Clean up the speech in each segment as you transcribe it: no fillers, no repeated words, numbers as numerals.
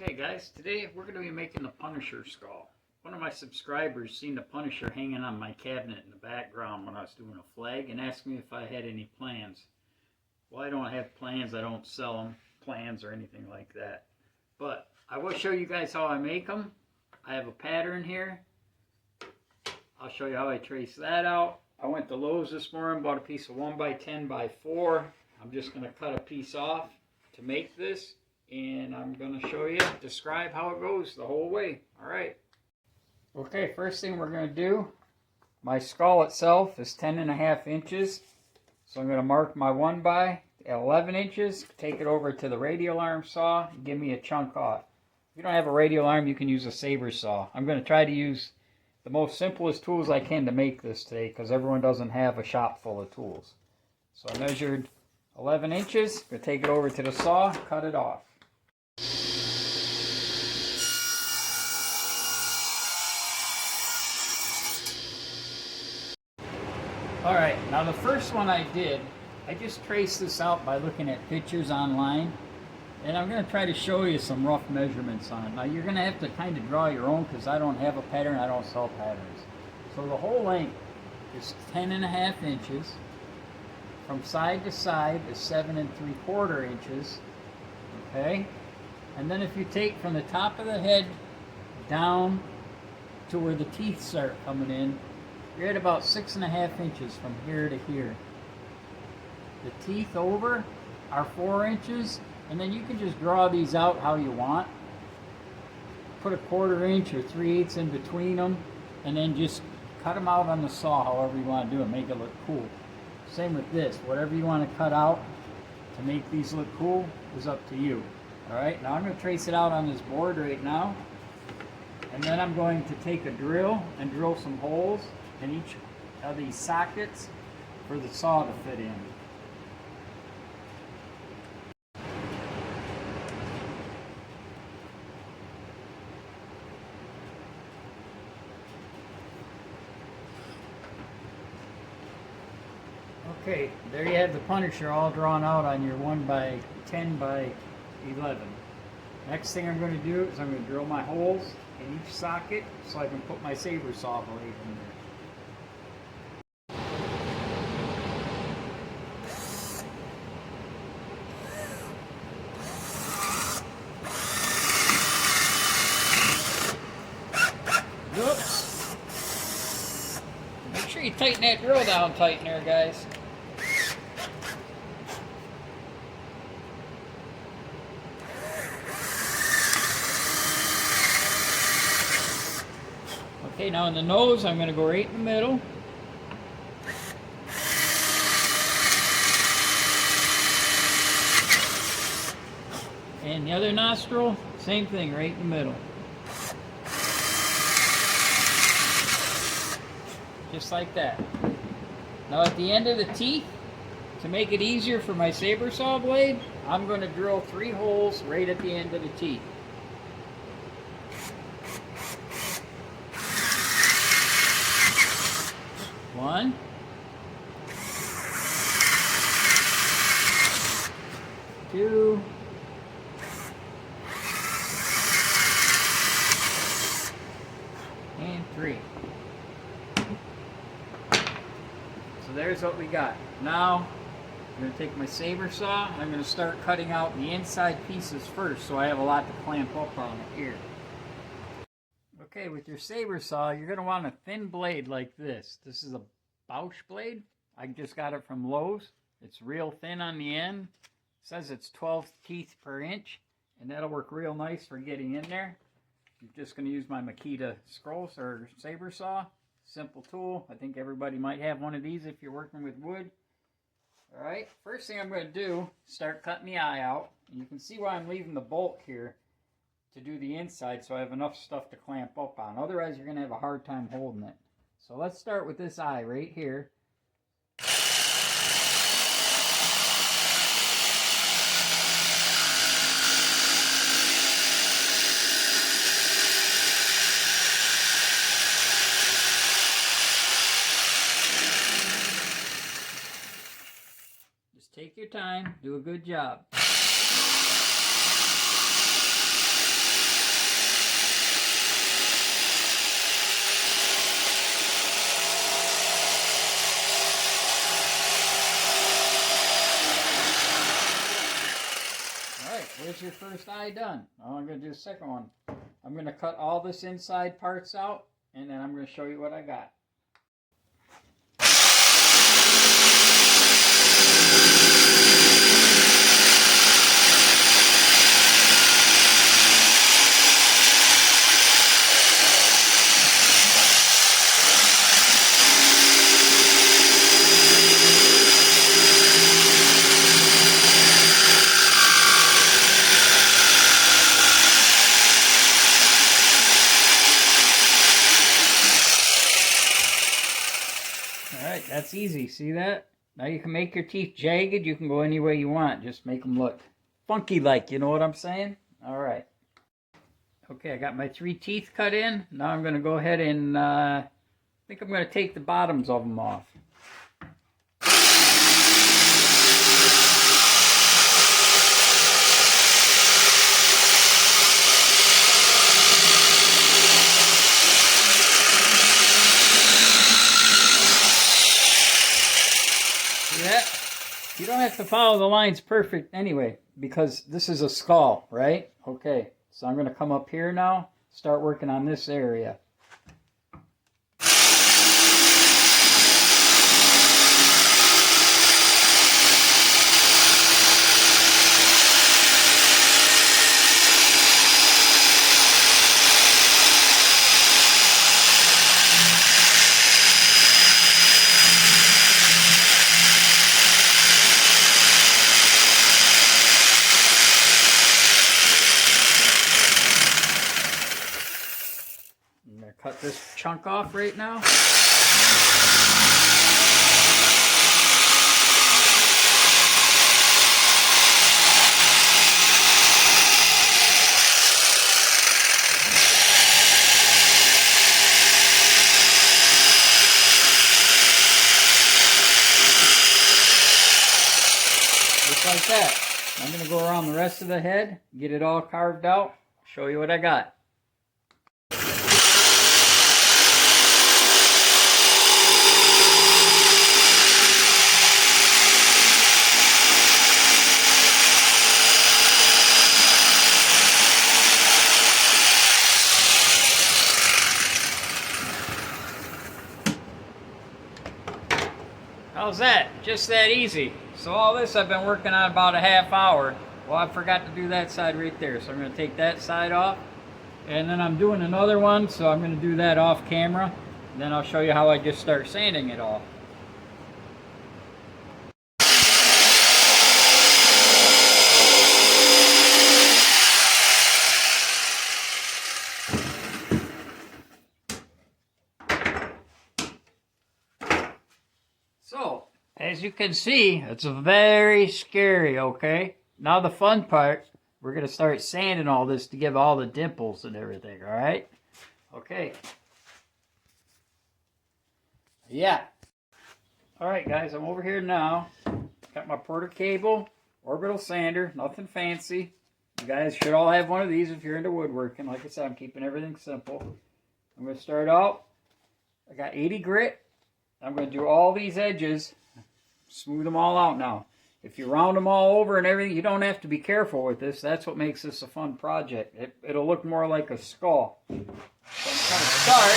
Okay guys, today we're going to be making the Punisher Skull. One of my subscribers seen the Punisher hanging on my cabinet in the background when I was doing a flag and asked me if I had any plans. Well, I don't have plans, I don't sell them, plans or anything like that. But I will show you guys how I make them. I have a pattern here. I'll show you how I trace that out. I went to Lowe's this morning, bought a piece of 1x10x4. I'm just going to cut a piece off to make this. And I'm going to show you, describe how it goes the whole way. Alright. Okay, first thing we're going to do, my skull itself is 10.5 inches. So I'm going to mark my 1x at 11 inches, take it over to the radial arm saw, and give me a chunk off. If you don't have a radial arm, you can use a saber saw. I'm going to try to use the most simplest tools I can to make this today, because everyone doesn't have a shop full of tools. So I measured 11 inches, I'm going to take it over to the saw, cut it off. Alright, now the first one I did, I just traced this out by looking at pictures online. And I'm going to try to show you some rough measurements on it. Now you're going to have to kind of draw your own because I don't have a pattern, I don't sell patterns. So the whole length is 10.5 inches. From side to side is 7 3/4 inches. Okay? And then if you take from the top of the head down to where the teeth start coming in, you're at about 6.5 inches from here to here. The teeth over are 4 inches, and then you can just draw these out how you want. Put a 1/4 inch or 3/8 in between them, and then just cut them out on the saw however you want to do it, make it look cool. Same with this, whatever you want to cut out to make these look cool is up to you. Alright, now I'm going to trace it out on this board right now, and then I'm going to take a drill and drill some holes in each of these sockets for the saw to fit in. Okay, there you have the Punisher all drawn out on your 1x10x11. Next thing I'm going to do is I'm going to drill my holes in each socket so I can put my saber saw blade in there. Oops. Make sure you tighten that drill down tight in there, guys. Okay, now in the nose, I'm going to go right in the middle. And the other nostril, same thing, right in the middle. Just like that. Now at the end of the teeth, to make it easier for my saber saw blade, I'm going to drill 3 holes right at the end of the teeth. One, two, and 3. So there's what we got. Now I'm going to take my saber saw and I'm going to start cutting out the inside pieces first so I have a lot to clamp up on it here. Okay, with your saber saw, you're going to want a thin blade like this. This is a Bausch blade. I just got it from Lowe's. It's real thin on the end. It says it's 12 teeth per inch, and that'll work real nice for getting in there. I'm just going to use my Makita scrolls or saber saw. Simple tool. I think everybody might have one of these if you're working with wood. Alright, first thing I'm going to do, start cutting the eye out. And you can see why I'm leaving the bolt here to do the inside so I have enough stuff to clamp up on. Otherwise you're going to have a hard time holding it. So let's start with this eye right here. Just take your time, do a good job. first eye done. Now I'm going to do the second one. I'm going to cut all this inside parts out, and then I'm going to show you what I got. Alright, that's easy. See that? Now you can make your teeth jagged. You can go any way you want. Just make them look funky like, you know what I'm saying? Alright. Okay, I got my 3 teeth cut in. Now I'm going to go ahead and I think I'm going to take the bottoms of them off. You don't have to follow the lines perfect anyway, because this is a skull, right? Okay, so I'm going to come up here now, start working on this area. I'm going to cut this chunk off right now. Just like that. I'm going to go around the rest of the head, get it all carved out, show you what I got. How's that? Just that easy. So all this I've been working on about a half hour. Well, I forgot to do that side right there. So I'm going to take that side off. And then I'm doing another one, so I'm going to do that off camera. And then I'll show you how I just start sanding it off. So, as you can see, it's very scary, okay? Now the fun part, we're going to start sanding all this to give all the dimples and everything, alright? Okay. Yeah. Alright guys, I'm over here now. Got my Porter cable, orbital sander, nothing fancy. You guys should all have one of these if you're into woodworking. Like I said, I'm keeping everything simple. I'm going to start out. I got 80 grit. I'm going to do all these edges, smooth them all out now. If you round them all over and everything, you don't have to be careful with this. That's what makes this a fun project. It'll look more like a skull. So I'm going to start.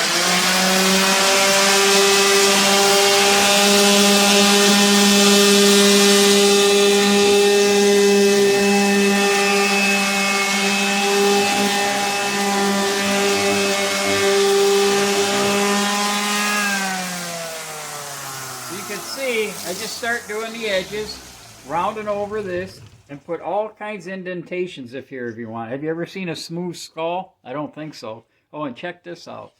I just start doing the edges, rounding over this, and put all kinds of indentations if you want. Have you ever seen a smooth skull? I don't think so. Oh, and check this out.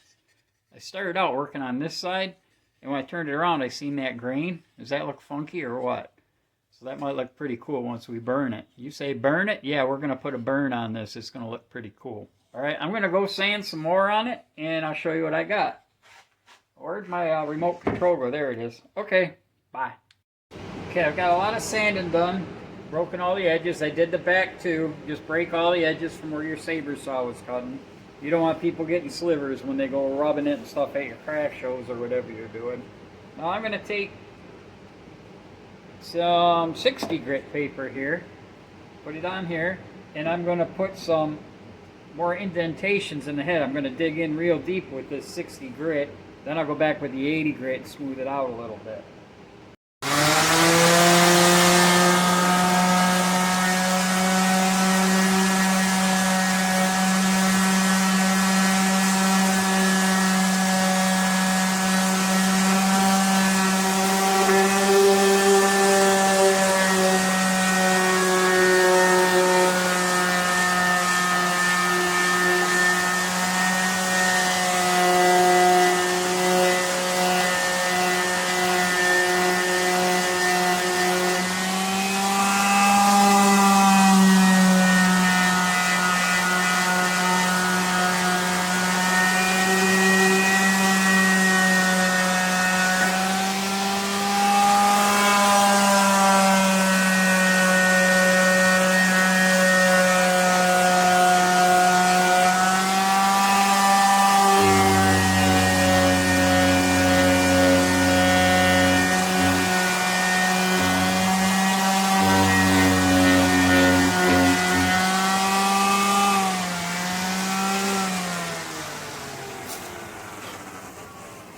I started out working on this side, and when I turned it around, I seen that grain. Does that look funky or what? So that might look pretty cool once we burn it. You say burn it? Yeah, we're going to put a burn on this. It's going to look pretty cool. All right, I'm going to go sand some more on it, and I'll show you what I got. Where'd my remote control go? There it is. Okay. Bye. Okay, I've got a lot of sanding done. Broken all the edges. I did the back too. Just break all the edges from where your saber saw was cutting. You don't want people getting slivers when they go rubbing it and stuff at your craft shows or whatever you're doing. Now I'm going to take some 60 grit paper here. Put it on here. and I'm going to put some more indentations in the head. I'm going to dig in real deep with this 60 grit. Then I'll go back with the 80 grit and smooth it out a little bit.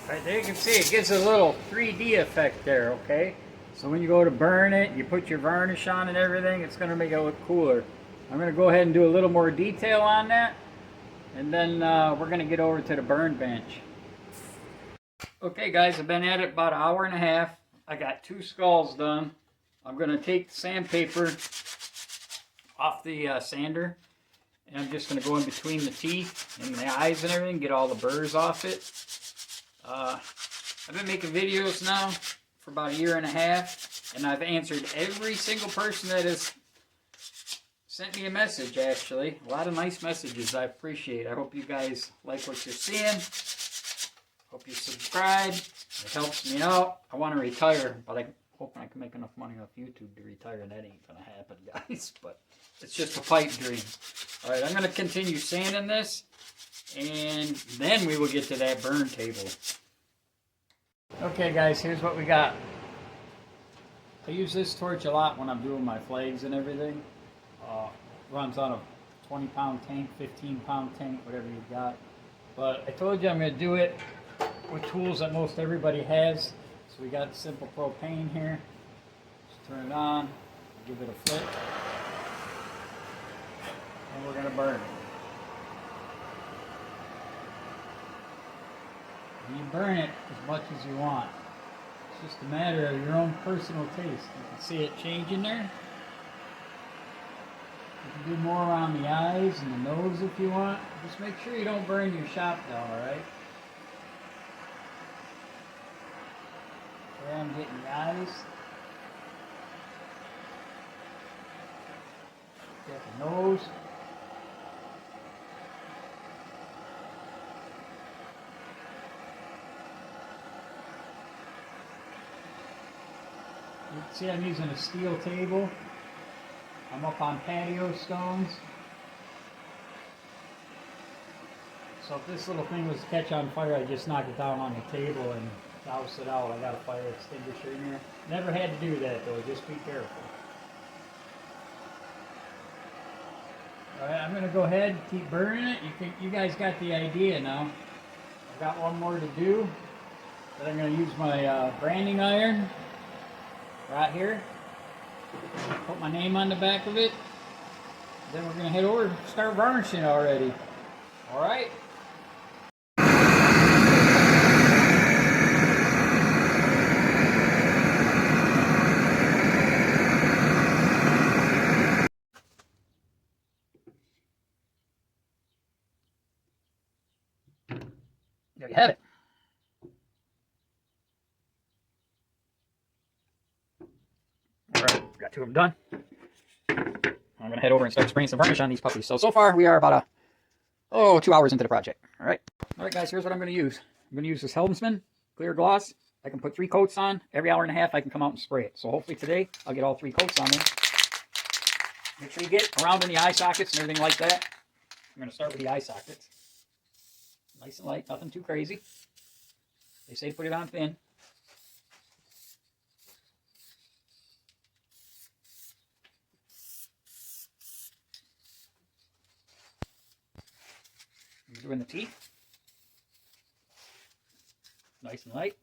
Right there you can see it gives a little 3D effect there, okay? So when you go to burn it, you put your varnish on and everything, it's going to make it look cooler. I'm going to go ahead and do a little more detail on that, and then we're going to get over to the burn bench. Okay guys, I've been at it about an hour and a half. I got 2 skulls done. I'm going to take the sandpaper off the sander, and I'm just going to go in between the teeth and the eyes and everything, get all the burrs off it. I've been making videos now for about a year and a half, and I've answered every single person that has sent me a message, actually. A lot of nice messages I appreciate. I hope you guys like what you're seeing. Hope you subscribe. It helps me out. I want to retire, but I'm hoping I can make enough money off YouTube to retire, and that ain't going to happen, guys. But it's just a pipe dream. All right, I'm going to continue sanding this, and then we will get to that burn table. Okay guys, here's what we got. I use this torch a lot when I'm doing my flags and everything. Runs on a 20-pound tank, 15-pound tank, whatever you got. But I told you I'm going to do it with tools that most everybody has. So we got simple propane here. Just turn it on, give it a flip, and we're going to burn it. You burn it as much as you want. It's just a matter of your own personal taste. You can see it changing there. You can do more around the eyes and the nose if you want. Just make sure you don't burn your shop down, alright? There I'm getting the eyes. Got the nose. You can see I'm using a steel table. I'm up on patio stones. So if this little thing was to catch on fire, I just knock it down on the table and douse it out. I got a fire extinguisher in here. Never had to do that though, just be careful. Alright, I'm going to go ahead and keep burning it. You guys got the idea now. I've got one more to do. Then I'm going to use my branding iron. Right here. Put my name on the back of it. Then we're going to head over and start varnishing already. Alright. There you have it. Alright, got 2 of them done. I'm going to head over and start spraying some varnish on these puppies. So far we are about 2 hours into the project. Alright. Alright guys, here's what I'm going to use. I'm going to use this Helmsman clear gloss. I can put 3 coats on. Every hour and a half I can come out and spray it. So hopefully today I'll get all 3 coats on there. Make sure you get around in the eye sockets and everything like that. I'm going to start with the eye sockets. Nice and light, nothing too crazy. They say put it on thin. doing the teeth. Nice and light.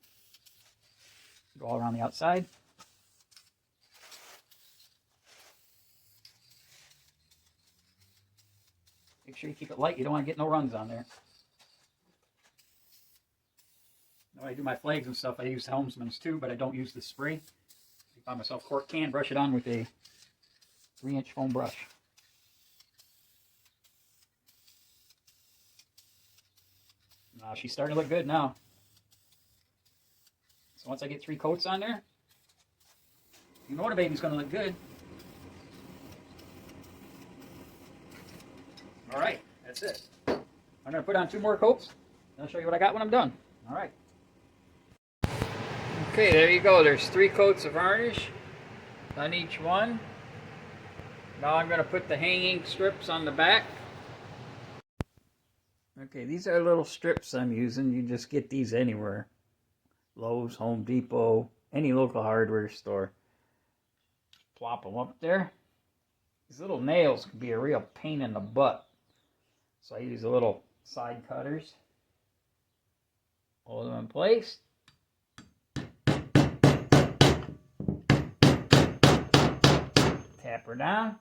Go all around the outside. Make sure you keep it light. You don't want to get no runs on there. When I do my flags and stuff, I use Helmsman's too, but I don't use the spray. I find myself cork can, brush it on with a 3-inch foam brush. Now she's starting to look good now. So once I get 3 coats on there, you know the baby's going to look good. All right, that's it. I'm going to put on 2 more coats, and I'll show you what I got when I'm done. All right. Okay, there you go. There's 3 coats of varnish on each one. Now I'm going to put the hanging strips on the back. Okay, these are little strips I'm using. You just get these anywhere. Lowe's, Home Depot, any local hardware store. Plop them up there. These little nails can be a real pain in the butt. So I use a little side cutters. Hold them in place. Tap her down.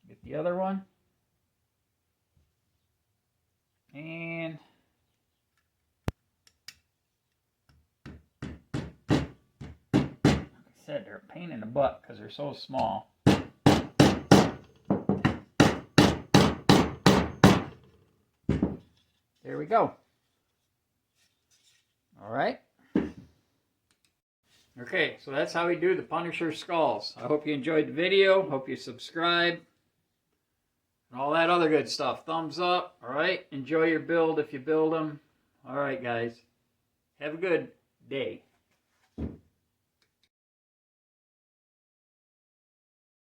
Get the other one. And like I said, they're a pain in the butt because they're so small. There we go. All right. Okay, so that's how we do the Punisher skulls. I hope you enjoyed the video. Hope you subscribe. And all that other good stuff. Thumbs up. All right. Enjoy your build if you build them. All right, guys. Have a good day.